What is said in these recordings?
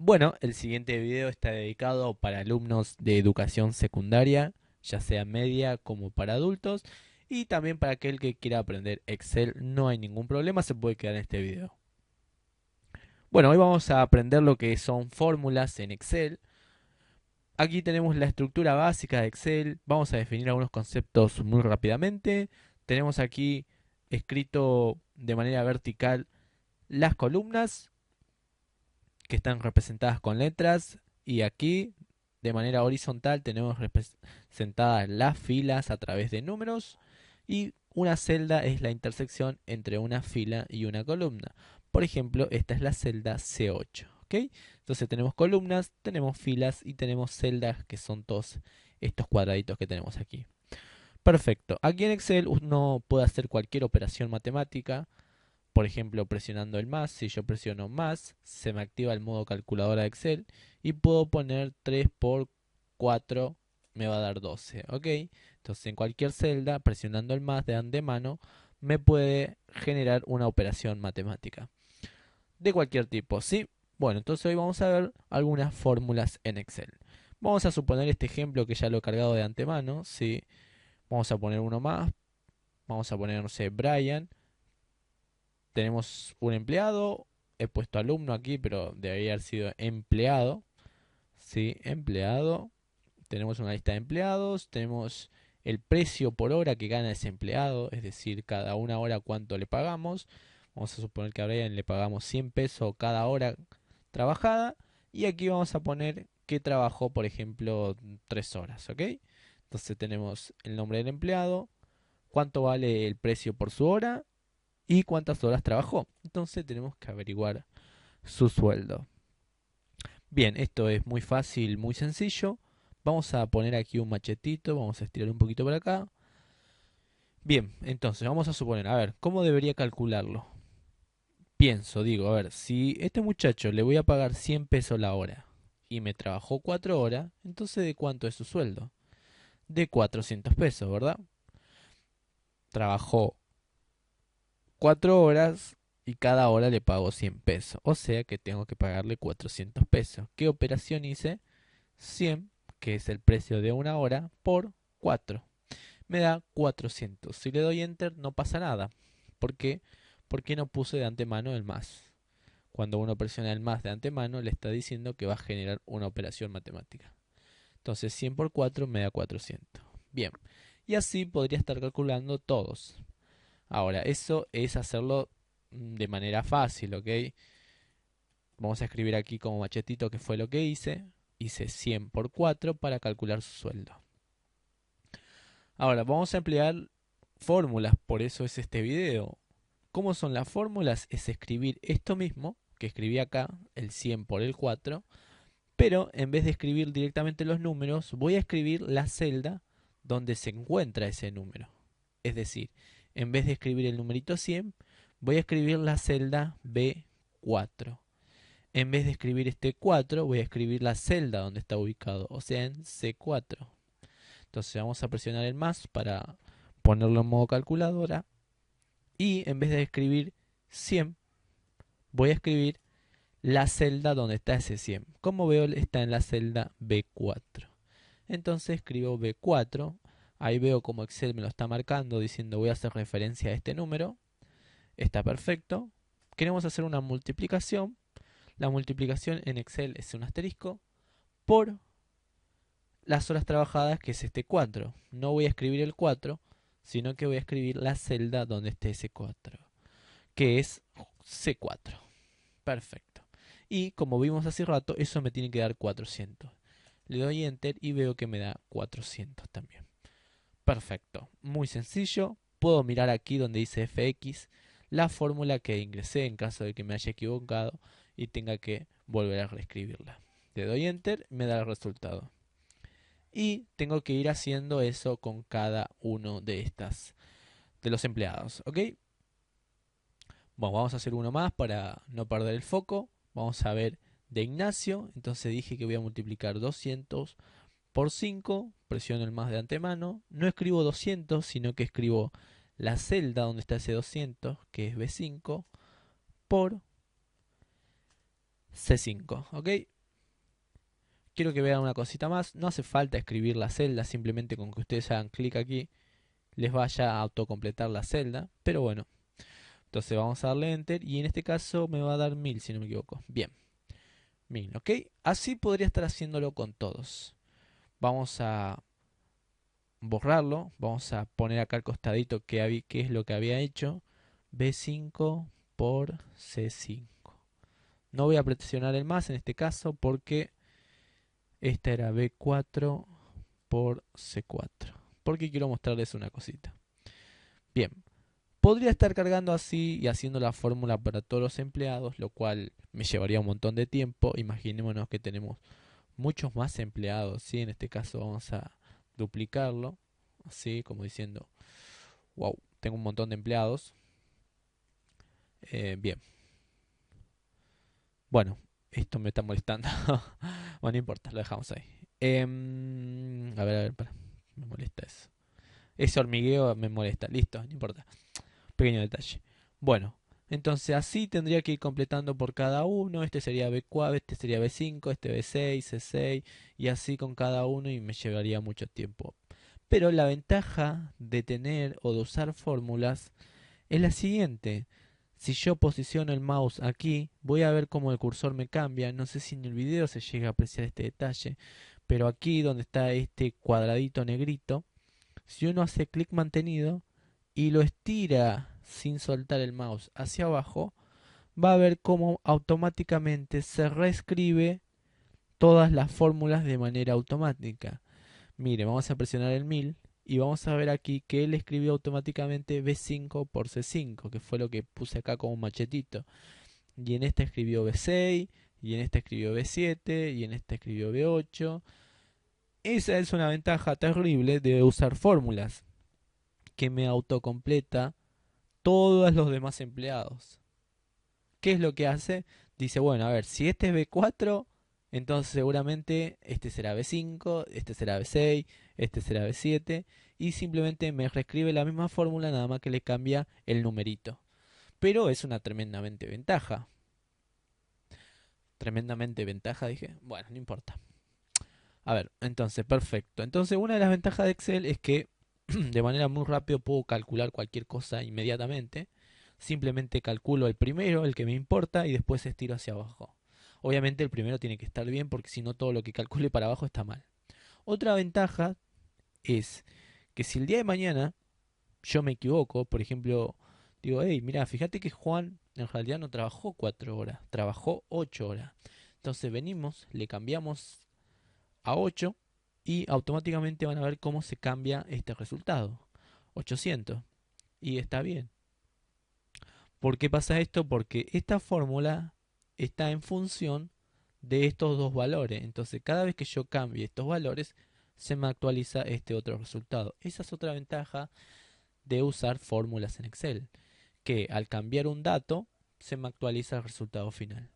Bueno, el siguiente video está dedicado para alumnos de educación secundaria, ya sea media como para adultos, y también para aquel que quiera aprender Excel, no hay ningún problema, se puede quedar en este video. Bueno, hoy vamos a aprender lo que son fórmulas en Excel. Aquí tenemos la estructura básica de Excel, vamos a definir algunos conceptos muy rápidamente. Tenemos aquí escrito de manera vertical las columnas que están representadas con letras y aquí de manera horizontal tenemos representadas las filas a través de números y una celda es la intersección entre una fila y una columna. Por ejemplo, esta es la celda C8. ¿Ok? Entonces tenemos columnas, tenemos filas y tenemos celdas que son todos estos cuadraditos que tenemos aquí. Perfecto. Aquí en Excel uno puede hacer cualquier operación matemática. Por ejemplo, presionando el más, si yo presiono más, se me activa el modo calculadora de Excel y puedo poner 3 por 4, me va a dar 12, ¿ok? Entonces en cualquier celda, presionando el más de antemano, me puede generar una operación matemática de cualquier tipo, ¿sí? Bueno, entonces hoy vamos a ver algunas fórmulas en Excel. Vamos a suponer este ejemplo que ya lo he cargado de antemano, ¿sí? Vamos a poner uno más, vamos a poner, no sé, Brian. Tenemos un empleado, he puesto alumno aquí, pero debería haber sido empleado. Sí, empleado. Tenemos una lista de empleados, tenemos el precio por hora que gana ese empleado, es decir, cada una hora cuánto le pagamos. Vamos a suponer que a Brian le pagamos 100 pesos cada hora trabajada. Y aquí vamos a poner que trabajó, por ejemplo, 3 horas, ¿ok? Entonces tenemos el nombre del empleado, cuánto vale el precio por su hora y cuántas horas trabajó. Entonces tenemos que averiguar su sueldo. Bien, esto es muy fácil, muy sencillo. Vamos a poner aquí un machetito, vamos a estirar un poquito por acá. Bien, entonces vamos a suponer, a ver, ¿cómo debería calcularlo? Pienso, digo, a ver, si este muchacho le voy a pagar 100 pesos la hora y me trabajó 4 horas, entonces ¿de cuánto es su sueldo? De 400 pesos, ¿verdad? Trabajó 4 horas y cada hora le pago 100 pesos. O sea que tengo que pagarle 400 pesos. ¿Qué operación hice? 100, que es el precio de una hora, por 4. Me da 400. Si le doy enter no pasa nada. ¿Por qué? Porque no puse de antemano el más. Cuando uno presiona el más de antemano le está diciendo que va a generar una operación matemática. Entonces 100 por 4 me da 400. Bien. Y así podría estar calculando todos. Ahora, eso es hacerlo de manera fácil, ¿ok? Vamos a escribir aquí como machetito que fue lo que hice. Hice 100 por 4 para calcular su sueldo. Ahora, vamos a emplear fórmulas, por eso es este video. ¿Cómo son las fórmulas? Es escribir esto mismo que escribí acá, el 100 por el 4, pero en vez de escribir directamente los números, voy a escribir la celda donde se encuentra ese número. Es decir, en vez de escribir el numerito 100, voy a escribir la celda B4. En vez de escribir este 4, voy a escribir la celda donde está ubicado, o sea, en C4. Entonces vamos a presionar el más para ponerlo en modo calculadora. Y en vez de escribir 100, voy a escribir la celda donde está ese 100. Como veo, está en la celda B4. Entonces escribo B4. Ahí veo como Excel me lo está marcando diciendo voy a hacer referencia a este número. Está perfecto. Queremos hacer una multiplicación. La multiplicación en Excel es un asterisco por las horas trabajadas, que es este 4. No voy a escribir el 4, sino que voy a escribir la celda donde esté ese 4, que es C4. Perfecto. Y como vimos hace rato, eso me tiene que dar 400. Le doy enter y veo que me da 400 también. Perfecto. Muy sencillo. Puedo mirar aquí donde dice fx, la fórmula que ingresé en caso de que me haya equivocado y tenga que volver a reescribirla. Le doy enter y me da el resultado. Y tengo que ir haciendo eso con cada uno de los empleados, ¿ok? Bueno, vamos a hacer uno más para no perder el foco. Vamos a ver de Ignacio. Entonces dije que voy a multiplicar 200 por 5. Presiono el más de antemano. No escribo 200, sino que escribo la celda donde está ese 200, que es B5, por C5, ¿ok? quiero que vean una cosita más. No hace falta escribir la celda, simplemente con que ustedes hagan clic aquí les vaya a autocompletar la celda. Pero bueno, entonces vamos a darle enter y en este caso me va a dar 1000 si no me equivoco. Bien, 1000, ¿ok? Así podría estar haciéndolo con todos. Vamos a borrarlo, vamos a poner acá al costadito qué es lo que había hecho. B5 por C5. No voy a presionar el más en este caso porque esta era B4 por C4. Porque quiero mostrarles una cosita. Bien, podría estar cargando así y haciendo la fórmula para todos los empleados, lo cual me llevaría un montón de tiempo. Imaginémonos que tenemos muchos más empleados, ¿sí? En este caso vamos a duplicarlo, así como diciendo, wow, tengo un montón de empleados. Bien, bueno, esto me está molestando. Bueno, no importa, lo dejamos ahí. A ver, para. Me molesta eso. Ese hormigueo me molesta. Listo, no importa. Pequeño detalle. Bueno, entonces así tendría que ir completando por cada uno. Este sería B4, este sería B5, este B6, C6 y así con cada uno y me llevaría mucho tiempo. Pero la ventaja de tener o de usar fórmulas es la siguiente. Si yo posiciono el mouse aquí, voy a ver cómo el cursor me cambia. No sé si en el video se llega a apreciar este detalle, pero aquí donde está este cuadradito negrito, si uno hace clic mantenido y lo estira sin soltar el mouse hacia abajo, va a ver cómo automáticamente se reescribe todas las fórmulas de manera automática. Mire, vamos a presionar el 1000 y vamos a ver aquí que él escribió automáticamente B5 por C5, que fue lo que puse acá como un machetito. Y en esta escribió B6, y en esta escribió B7, y en esta escribió B8. Esa es una ventaja terrible de usar fórmulas, que me autocompleta todos los demás empleados. ¿Qué es lo que hace? Dice, bueno, a ver, si este es B4, entonces seguramente este será B5, este será B6, este será B7, y simplemente me reescribe la misma fórmula, nada más que le cambia el numerito. Pero es una tremendamente ventaja. Tremendamente ventaja, dije. Bueno, no importa. A ver, entonces, perfecto. Entonces, una de las ventajas de Excel es que de manera muy rápida puedo calcular cualquier cosa inmediatamente. Simplemente calculo el primero, el que me importa, y después estiro hacia abajo. Obviamente el primero tiene que estar bien porque si no todo lo que calcule para abajo está mal. Otra ventaja es que si el día de mañana yo me equivoco, por ejemplo, digo, hey, mira, fíjate que Juan en realidad no trabajó 4 horas, trabajó 8 horas. Entonces venimos, le cambiamos a 8 y automáticamente van a ver cómo se cambia este resultado. 800. Y está bien. ¿Por qué pasa esto? Porque esta fórmula está en función de estos dos valores. Entonces, cada vez que yo cambie estos valores, se me actualiza este otro resultado. Esa es otra ventaja de usar fórmulas en Excel. Que al cambiar un dato, se me actualiza el resultado final.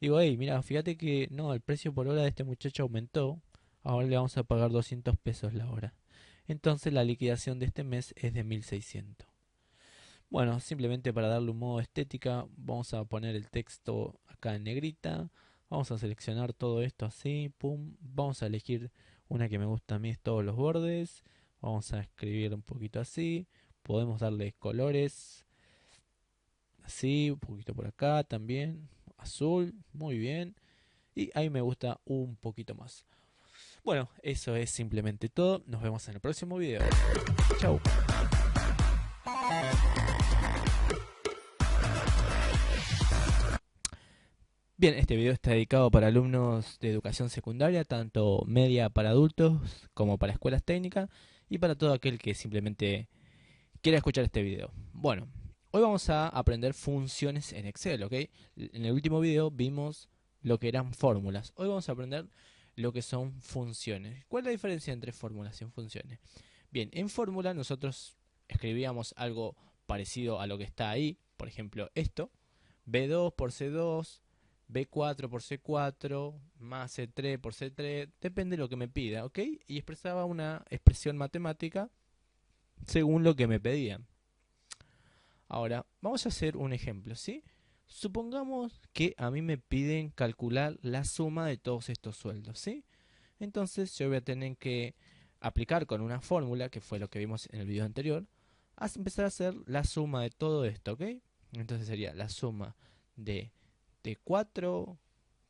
Digo, hey, mira, fíjate que no, el precio por hora de este muchacho aumentó. Ahora le vamos a pagar 200 pesos la hora. Entonces, la liquidación de este mes es de 1600. Bueno, simplemente para darle un modo estética, vamos a poner el texto acá en negrita. Vamos a seleccionar todo esto así, pum. Vamos a elegir una que me gusta a mí, es todos los bordes. Vamos a escribir un poquito así. Podemos darle colores, así, un poquito por acá también. Azul, muy bien. Y ahí me gusta un poquito más. Bueno, eso es simplemente todo. Nos vemos en el próximo video. Chau. Bien, este video está dedicado para alumnos de educación secundaria, tanto media para adultos como para escuelas técnicas y para todo aquel que simplemente quiera escuchar este video. Bueno, hoy vamos a aprender funciones en Excel, ¿ok? En el último video vimos lo que eran fórmulas. Hoy vamos a aprender lo que son funciones. ¿Cuál es la diferencia entre fórmulas y funciones? Bien, en fórmula nosotros escribíamos algo parecido a lo que está ahí, por ejemplo esto, B2 por C2, B4 por C4, más C3 por C3, depende de lo que me pida, ¿ok? Y expresaba una expresión matemática según lo que me pedían. Ahora, vamos a hacer un ejemplo, ¿sí? Supongamos que a mí me piden calcular la suma de todos estos sueldos, ¿sí? Entonces yo voy a tener que aplicar con una fórmula, que fue lo que vimos en el video anterior, a empezar a hacer la suma de todo esto, ¿ok? Entonces sería la suma de D4,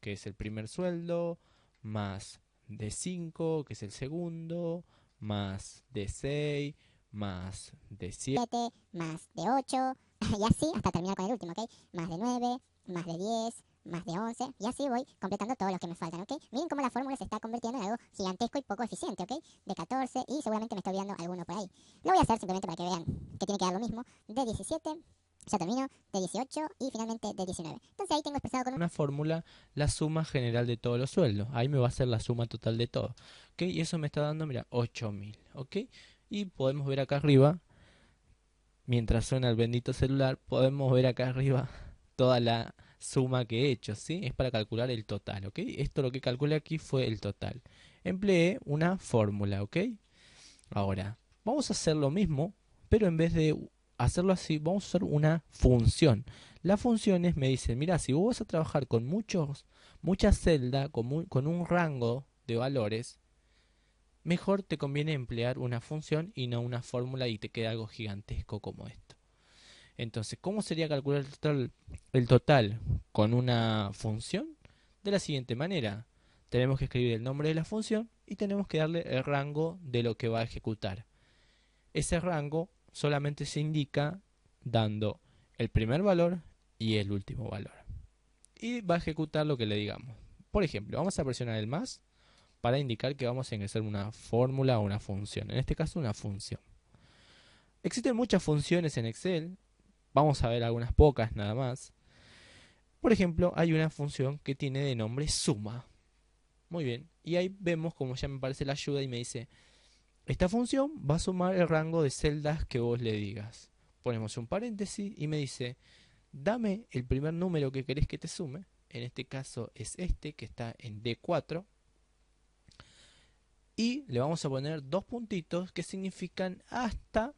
que es el primer sueldo, más D5, que es el segundo, más D6, más D7, más de 8, y así hasta terminar con el último, ¿ok? Más de 9, más de 10, más de 11, y así voy completando todos los que me faltan, ¿ok? Miren cómo la fórmula se está convirtiendo en algo gigantesco y poco eficiente, ¿ok? De 14, y seguramente me estoy olvidando alguno por ahí. Lo voy a hacer simplemente para que vean que tiene que dar lo mismo. De 17, ya termino, de 18 y finalmente de 19. Entonces ahí tengo expresado con una fórmula la suma general de todos los sueldos. Ahí me va a ser la suma total de todo. ¿Ok? Y eso me está dando, mira, 8000. ¿Ok? Y podemos ver acá arriba, mientras suena el bendito celular, podemos ver acá arriba toda la suma que he hecho, ¿sí? Es para calcular el total, ¿ok? Esto lo que calculé aquí fue el total. Empleé una fórmula, ¿ok? Ahora, vamos a hacer lo mismo, pero en vez de hacerlo así, vamos a usar una función. Las funciones me dicen, mira, si vos vas a trabajar con muchas celdas, con un rango de valores, mejor te conviene emplear una función y no una fórmula y te queda algo gigantesco como esto. Entonces, ¿cómo sería calcular el total con una función? De la siguiente manera. Tenemos que escribir el nombre de la función y tenemos que darle el rango de lo que va a ejecutar. Ese rango solamente se indica dando el primer valor y el último valor. Y va a ejecutar lo que le digamos. Por ejemplo, vamos a presionar el más para indicar que vamos a ingresar una fórmula o una función. En este caso, una función. Existen muchas funciones en Excel. Vamos a ver algunas pocas nada más. Por ejemplo, hay una función que tiene de nombre suma. Muy bien. Y ahí vemos como ya me aparece la ayuda y me dice, esta función va a sumar el rango de celdas que vos le digas. Ponemos un paréntesis y me dice, dame el primer número que querés que te sume. En este caso es este que está en D4. Y le vamos a poner dos puntitos que significan hasta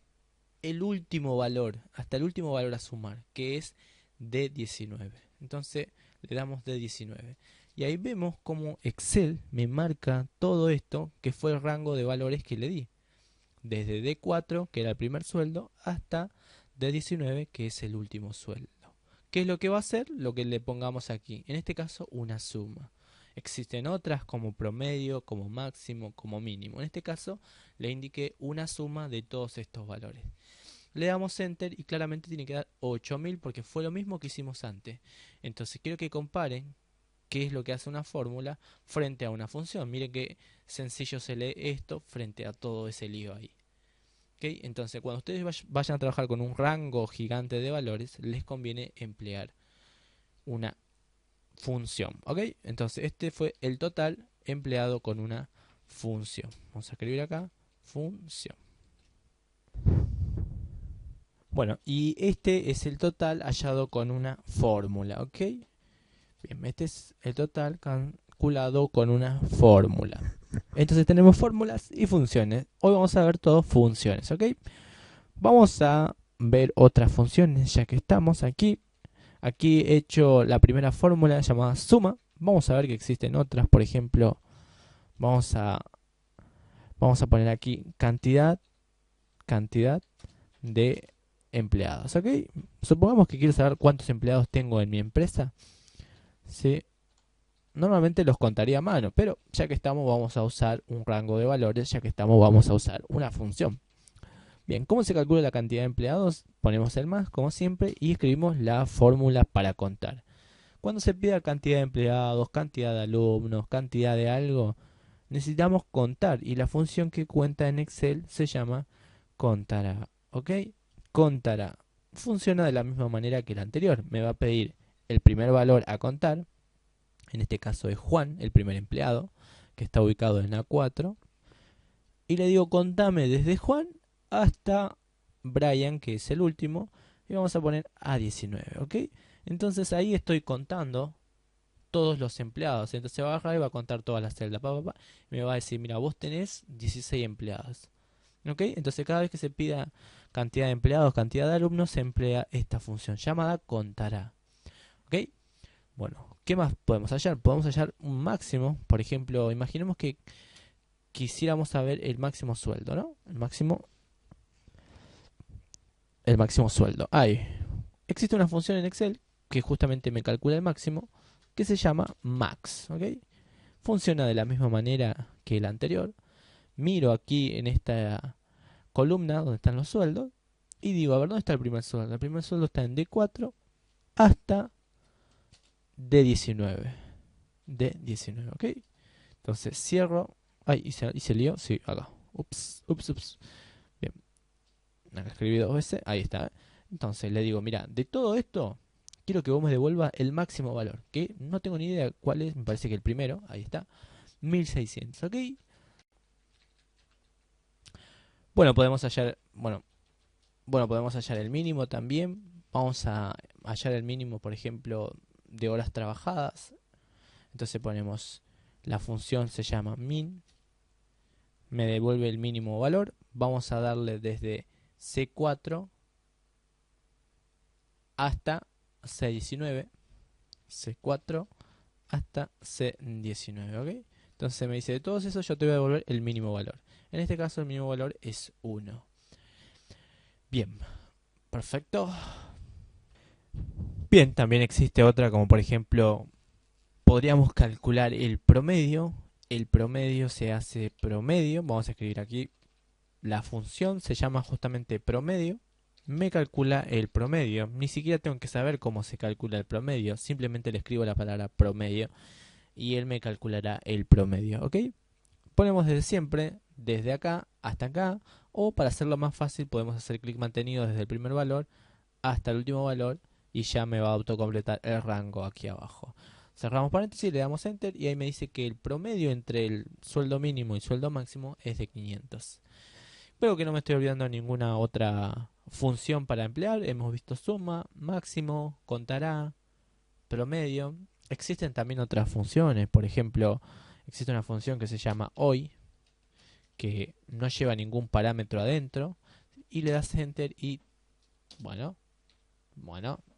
el último valor a sumar, que es D19. Entonces le damos D19. Y ahí vemos como Excel me marca todo esto, que fue el rango de valores que le di. Desde D4, que era el primer sueldo, hasta D19, que es el último sueldo. ¿Qué es lo que va a hacer? Lo que le pongamos aquí. En este caso, una suma. Existen otras como promedio, como máximo, como mínimo. En este caso, le indiqué una suma de todos estos valores. Le damos Enter y claramente tiene que dar 8000 porque fue lo mismo que hicimos antes. Entonces quiero que comparen qué es lo que hace una fórmula frente a una función. Miren qué sencillo se lee esto frente a todo ese lío ahí. ¿Okay? Entonces cuando ustedes vayan a trabajar con un rango gigante de valores, les conviene emplear una función. ¿Ok? Entonces este fue el total empleado con una función. Vamos a escribir acá, función. Bueno, y este es el total hallado con una fórmula, ¿ok? Bien, este es el total calculado con una fórmula. Entonces tenemos fórmulas y funciones. Hoy vamos a ver todo funciones, ¿ok? Vamos a ver otras funciones ya que estamos aquí. Aquí he hecho la primera fórmula llamada suma. Vamos a ver que existen otras, por ejemplo, vamos a poner aquí cantidad de empleados, ¿ok? Supongamos que quiero saber cuántos empleados tengo en mi empresa. ¿Sí? Normalmente los contaría a mano, pero ya que estamos vamos a usar un rango de valores, ya que estamos vamos a usar una función. Bien, ¿cómo se calcula la cantidad de empleados? Ponemos el más, como siempre, y escribimos la fórmula para contar. Cuando se pida cantidad de empleados, cantidad de alumnos, cantidad de algo, necesitamos contar, y la función que cuenta en Excel se llama contará, ¿ok? Contará. Funciona de la misma manera que la anterior. Me va a pedir el primer valor a contar. En este caso es Juan, el primer empleado, que está ubicado en A4. Y le digo, contame desde Juan hasta Brian, que es el último. Y vamos a poner A19, ¿ok? Entonces ahí estoy contando todos los empleados. Entonces va a bajar y va a contar todas las celdas. Y me va a decir, mira, vos tenés 16 empleados. ¿Ok? Entonces cada vez que se pida cantidad de empleados, cantidad de alumnos, se emplea esta función llamada contará. ¿Ok? Bueno, ¿Qué más podemos hallar? Podemos hallar un máximo. Por ejemplo, imaginemos que quisiéramos saber el máximo sueldo, ¿no? El máximo sueldo. Ahí. Existe una función en Excel que justamente me calcula el máximo, que se llama max, ¿ok? Funciona de la misma manera que el anterior. Miro aquí en esta columna donde están los sueldos y digo, a ver, ¿dónde está el primer sueldo? El primer sueldo está en D4 hasta D19. D19, ¿ok? Entonces cierro. Ay, hice lío. Sí, acá. Ups. Bien. Acá escribí 2 veces. Ahí está. Entonces le digo, mira, de todo esto, quiero que vos me devuelvas el máximo valor. Que no tengo ni idea cuál es. Me parece que el primero. Ahí está. 1600, ¿ok? Bueno, podemos hallar. Bueno, podemos hallar el mínimo también. Vamos a hallar el mínimo, por ejemplo, de horas trabajadas. Entonces ponemos la función se llama min, me devuelve el mínimo valor. Vamos a darle desde C4 hasta C19. C4 hasta C19, ¿ok? Entonces me dice, de todos esos yo te voy a devolver el mínimo valor. En este caso el mínimo valor es 1. Bien, perfecto. Bien, también existe otra como por ejemplo, podríamos calcular el promedio. El promedio se hace promedio. Vamos a escribir aquí. La función se llama justamente promedio. Me calcula el promedio. Ni siquiera tengo que saber cómo se calcula el promedio. Simplemente le escribo la palabra promedio y él me calculará el promedio, ¿ok? Ponemos desde siempre, desde acá hasta acá. O para hacerlo más fácil podemos hacer clic mantenido desde el primer valor hasta el último valor y ya me va a autocompletar el rango aquí abajo. Cerramos paréntesis, le damos enter y ahí me dice que el promedio entre el sueldo mínimo y sueldo máximo es de 500. Espero que no me estoy olvidando de ninguna otra función para emplear. Hemos visto suma, máximo, contará, promedio. Existen también otras funciones. Por ejemplo, existe una función que se llama hoy, que no lleva ningún parámetro adentro. Y le das enter y bueno,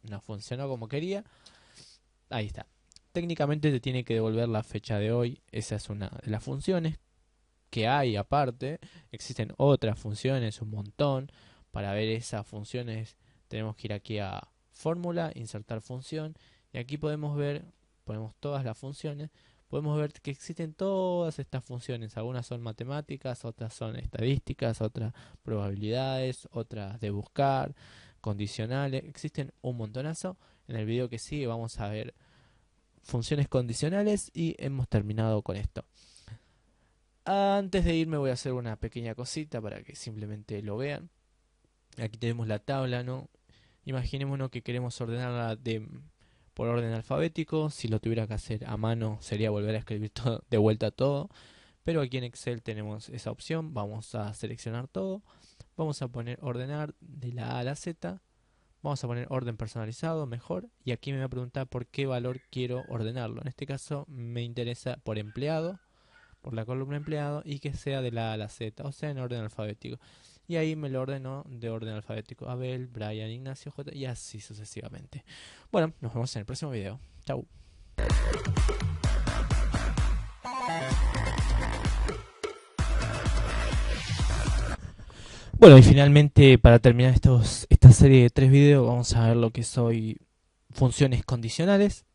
no funcionó como quería. Ahí está. Técnicamente te tiene que devolver la fecha de hoy. Esa es una de las funciones que hay aparte. Existen otras funciones, un montón. Para ver esas funciones tenemos que ir aquí a fórmula, insertar función. Y aquí podemos ver, ponemos todas las funciones. Podemos ver que existen todas estas funciones. Algunas son matemáticas, otras son estadísticas, otras probabilidades, otras de buscar, condicionales. Existen un montonazo. En el video que sigue vamos a ver funciones condicionales y hemos terminado con esto. Antes de irme voy a hacer una pequeña cosita para que simplemente lo vean. Aquí tenemos la tabla, ¿no? Imaginémonos que queremos ordenarla por orden alfabético. Si lo tuviera que hacer a mano sería volver a escribir todo, de vuelta todo. Pero aquí en Excel tenemos esa opción. Vamos a seleccionar todo. Vamos a poner ordenar de la A a la Z. Vamos a poner orden personalizado, mejor. Y aquí me va a preguntar por qué valor quiero ordenarlo. En este caso me interesa por empleado, por la columna empleado, y que sea de la A a la Z, o sea en orden alfabético. Y ahí me lo ordenó de orden alfabético. Abel, Brian, Ignacio, J, y así sucesivamente. Bueno, nos vemos en el próximo video. Chau. Bueno, y finalmente para terminar esta serie de 3 videos vamos a ver lo que son funciones condicionales.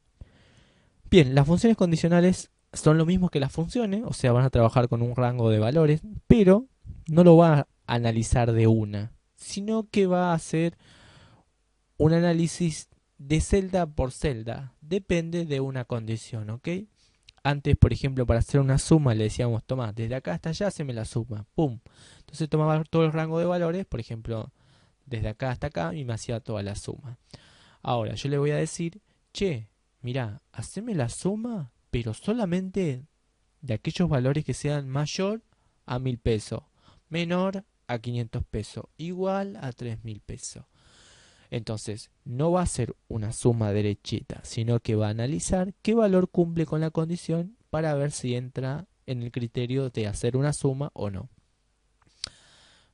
Bien, las funciones condicionales son lo mismo que las funciones, o sea, van a trabajar con un rango de valores, pero no lo va a analizar de una, sino que va a hacer un análisis de celda por celda, depende de una condición, ¿ok? Antes, por ejemplo, para hacer una suma le decíamos, toma, desde acá hasta allá haceme la suma, pum. Entonces tomaba todo el rango de valores, por ejemplo, desde acá hasta acá y me hacía toda la suma. Ahora, yo le voy a decir, che, mirá, haceme la suma, pero solamente de aquellos valores que sean mayor a 1000 pesos, menor a 500 pesos, igual a 3000 pesos. Entonces, no va a ser una suma derechita, sino que va a analizar qué valor cumple con la condición para ver si entra en el criterio de hacer una suma o no.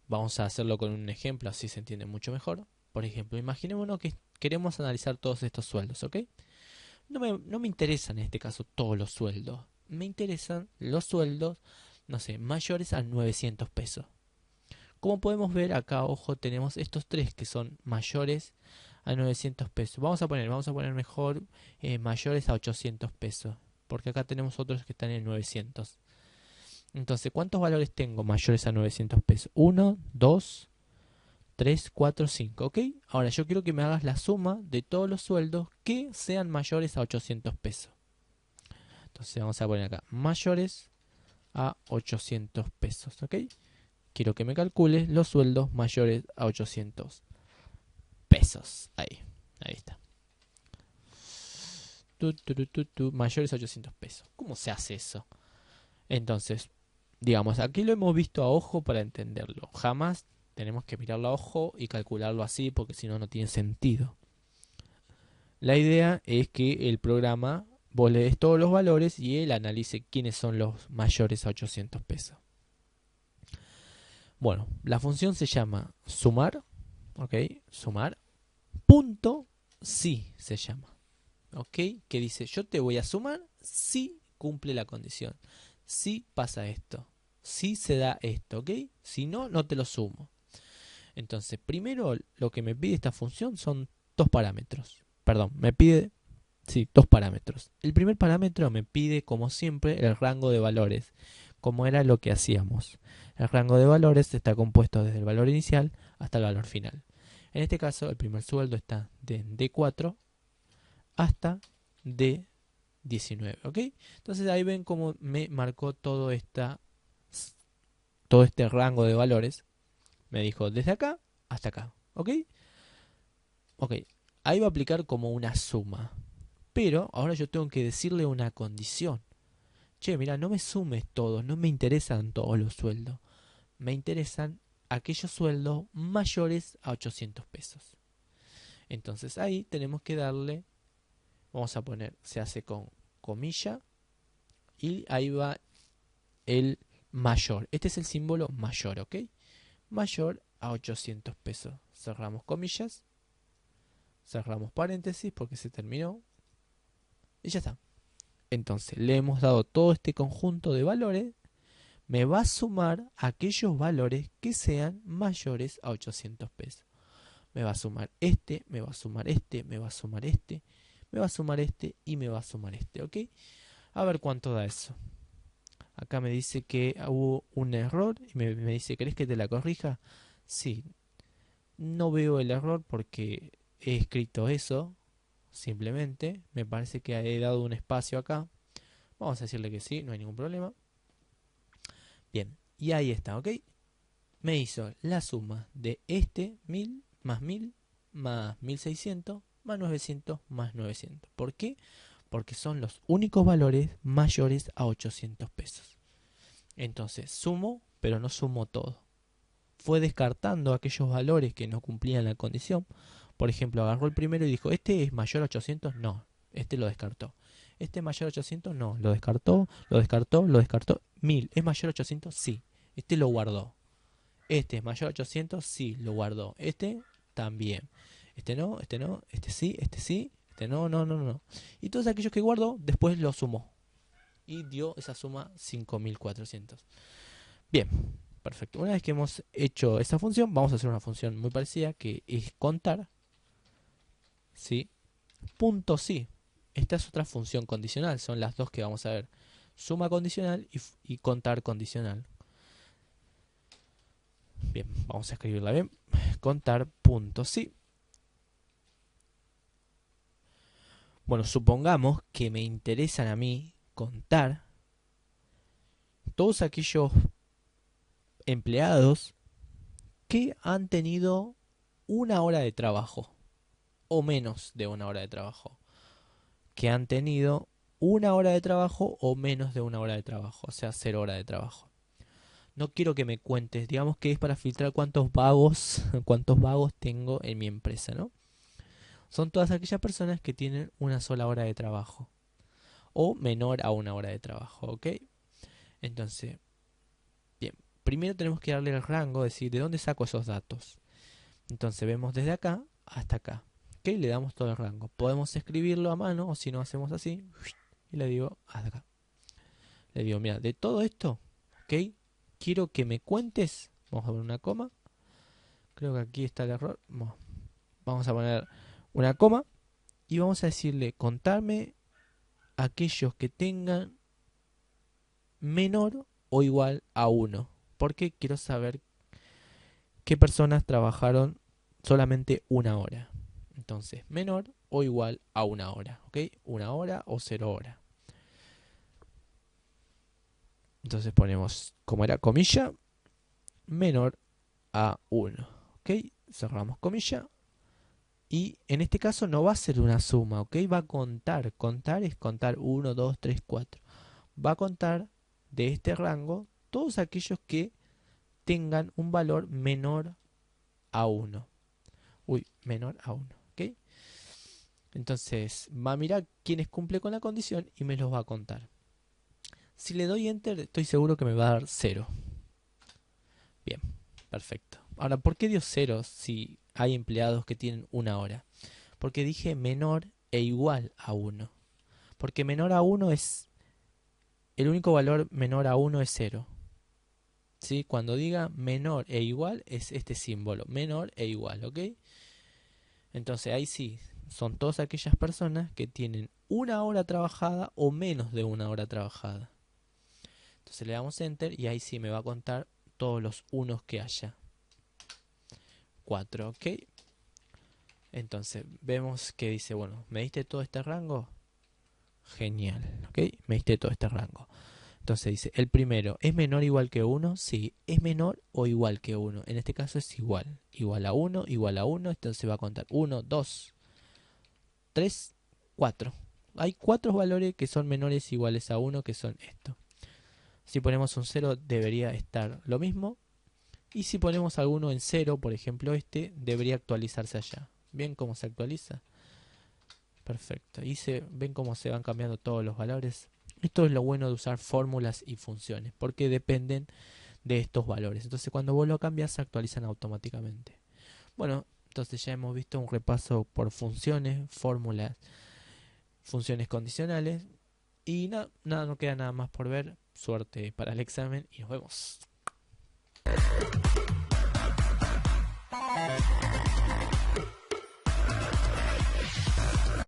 Vamos a hacerlo con un ejemplo, así se entiende mucho mejor. Por ejemplo, imaginémonos que queremos analizar todos estos sueldos, ¿ok? no me interesan en este caso todos los sueldos. Me interesan los sueldos, no sé, mayores a 900 pesos. Como podemos ver acá, ojo, tenemos estos tres que son mayores a 900 pesos. Vamos a poner mejor mayores a 800 pesos. Porque acá tenemos otros que están en 900. Entonces, ¿cuántos valores tengo mayores a 900 pesos? 1, 2, 3, 4, 5, ¿ok? Ahora yo quiero que me hagas la suma de todos los sueldos que sean mayores a 800 pesos. Entonces vamos a poner acá, mayores a 800 pesos, ¿ok? Quiero que me calcules los sueldos mayores a 800 pesos. Ahí está. Mayores a 800 pesos. ¿Cómo se hace eso? Entonces, digamos, aquí lo hemos visto a ojo para entenderlo. Jamás tenemos que mirarlo a ojo y calcularlo así porque si no, no tiene sentido. La idea es que el programa, vos le des todos los valores y él analice quiénes son los mayores a 800 pesos. Bueno, la función se llama sumar, ¿ok? Sumar, punto, sí se llama, ¿ok? Que dice, yo te voy a sumar si cumple la condición, si pasa esto, si se da esto, ¿ok? Si no, no te lo sumo. Entonces, primero lo que me pide esta función son dos parámetros. Perdón, me pide, sí, dos parámetros. El primer parámetro me pide, como siempre, el rango de valores, como era lo que hacíamos. El rango de valores está compuesto desde el valor inicial hasta el valor final. En este caso, el primer sueldo está de D4 hasta D19, ¿ok? Entonces ahí ven cómo me marcó todo este rango de valores. Me dijo desde acá hasta acá, ¿ok? Ok, ahí va a aplicar como una suma. Pero ahora yo tengo que decirle una condición. Che, mira, no me sumes todos, no me interesan todos los sueldos. Me interesan aquellos sueldos mayores a 800 pesos. Entonces ahí tenemos que darle, vamos a poner, se hace con comilla y ahí va el mayor. Este es el símbolo mayor, ¿ok? Mayor a 800 pesos. Cerramos comillas, cerramos paréntesis porque se terminó y ya está. Entonces le hemos dado todo este conjunto de valores. Me va a sumar aquellos valores que sean mayores a 800 pesos. Me va a sumar este, me va a sumar este, me va a sumar este, me va a sumar este y me va a sumar este, ¿ok? A ver cuánto da eso. Acá me dice que hubo un error y me dice, ¿querés que te la corrija? Sí, no veo el error porque he escrito eso, simplemente. Me parece que he dado un espacio acá. Vamos a decirle que sí, no hay ningún problema. Bien, y ahí está, ¿ok? Me hizo la suma de este 1000 más 1000 más 1600 más 900 más 900. ¿Por qué? Porque son los únicos valores mayores a 800 pesos. Entonces sumo, pero no sumo todo. Fue descartando aquellos valores que no cumplían la condición. Por ejemplo, agarró el primero y dijo, ¿este es mayor a 800? No, este lo descartó. ¿Este es mayor a 800? No, lo descartó, lo descartó, lo descartó. 1000, ¿es mayor a 800? Sí, este lo guardó. Este es mayor a 800, sí, lo guardó. Este también. Este no, este no, este sí, este no, no, no, no. Y todos aquellos que guardó, después lo sumó. Y dio esa suma 5400. Bien, perfecto. Una vez que hemos hecho esa función, vamos a hacer una función muy parecida que es contar. ¿Sí? Punto sí. Esta es otra función condicional. Son las dos que vamos a ver. Suma condicional y contar condicional. Bien, vamos a escribirla bien. Contar punto sí. Bueno, supongamos que me interesan a mí contar todos aquellos empleados que han tenido una hora de trabajo o menos de una hora de trabajo. Que han tenido una hora de trabajo o menos de una hora de trabajo, o sea, 0 horas de trabajo. No quiero que me cuentes, digamos que es para filtrar cuántos vagos tengo en mi empresa, ¿no? Son todas aquellas personas que tienen una sola hora de trabajo o menor a una hora de trabajo, ¿ok? Entonces, bien, primero tenemos que darle el rango, decir, ¿de dónde saco esos datos? Entonces vemos desde acá hasta acá, ¿ok? ¿ok? Le damos todo el rango. Podemos escribirlo a mano o si no hacemos así y le digo, haz acá. Le digo, mira, de todo esto, ¿ok? Quiero que me cuentes, vamos a poner una coma, creo que aquí está el error, vamos a poner una coma y vamos a decirle, contarme aquellos que tengan menor o igual a 1, porque quiero saber qué personas trabajaron solamente una hora. Entonces, menor o igual a una hora, ¿ok? Una hora o 0 horas. Entonces ponemos, como era comilla, menor a 1, ¿ok? Cerramos comilla. Y en este caso no va a ser una suma, ¿ok? Va a contar. Contar es contar 1, 2, 3, 4. Va a contar de este rango todos aquellos que tengan un valor menor a 1. Menor a 1, ¿ok? Entonces va a mirar quiénes cumple con la condición y me los va a contar. Si le doy enter, estoy seguro que me va a dar 0. Bien, perfecto. Ahora, ¿por qué dio 0 si hay empleados que tienen una hora? Porque dije menor e igual a 1. Porque menor a 1 es... El único valor menor a 1 es 0. ¿Sí? Cuando diga menor e igual es este símbolo. Menor e igual, ¿ok? Entonces ahí sí, son todas aquellas personas que tienen una hora trabajada o menos de una hora trabajada. Entonces le damos enter y ahí sí me va a contar todos los unos que haya. 4, ¿ok? Entonces vemos que dice, bueno, ¿me diste todo este rango? Genial, ¿ok? Me diste todo este rango. Entonces dice, el primero, ¿es menor o igual que 1? Sí, es menor o igual que 1. En este caso es igual. Igual a 1, igual a 1. Entonces va a contar 1, 2, 3, 4. Hay 4 valores que son menores o iguales a 1, que son estos. Si ponemos un 0 debería estar lo mismo. Y si ponemos alguno en 0, por ejemplo este, debería actualizarse allá. ¿Ven cómo se actualiza? Perfecto. Y ven cómo se van cambiando todos los valores. Esto es lo bueno de usar fórmulas y funciones, porque dependen de estos valores. Entonces cuando vos lo cambias se actualizan automáticamente. Bueno, entonces ya hemos visto un repaso por funciones, fórmulas, funciones condicionales. Y nada, no queda nada más por ver. Suerte para el examen y nos vemos.